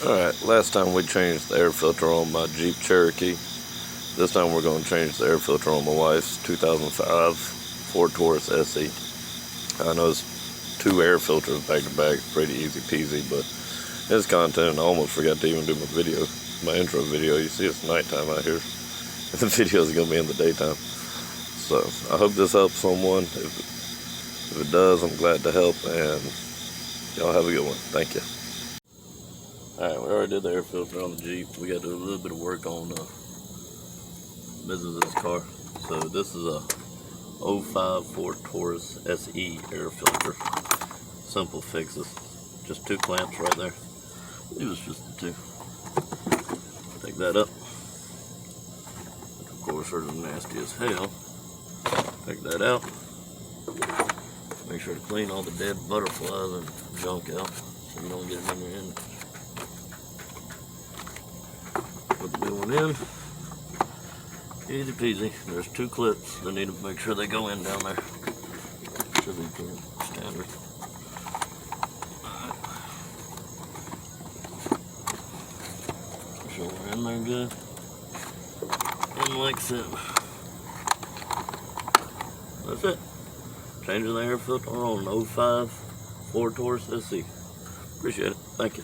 Alright, last time we changed the air filter on my Jeep Cherokee. This time we're going to change the air filter on my wife's 2005 Ford Taurus SE. I know it's two air filters back to back, pretty easy peasy, but it's content. I almost forgot to even do my intro video. You see, it's nighttime out here. The video is going to be in the daytime. So I hope this helps someone. If it does, I'm glad to help, and y'all have a good one. Thank you. Alright, we already did the air filter on the Jeep. We got to do a little bit of work on business's car. So this is a 05 Ford Taurus SE air filter. Simple fixes. Just two clamps right there. I believe it's just the two. Take that up. Of course, they're nasty as hell. Take that out. Make sure to clean all the dead butterflies and junk out so you don't get them in your engine. Put the new one in. Easy peasy. There's two clips. They need to make sure they go in down there. Should be pretty standard. Alright. Make sure we're in there good. And like so. That's it. Changing the air filter on 05 Ford Taurus SE. Appreciate it. Thank you.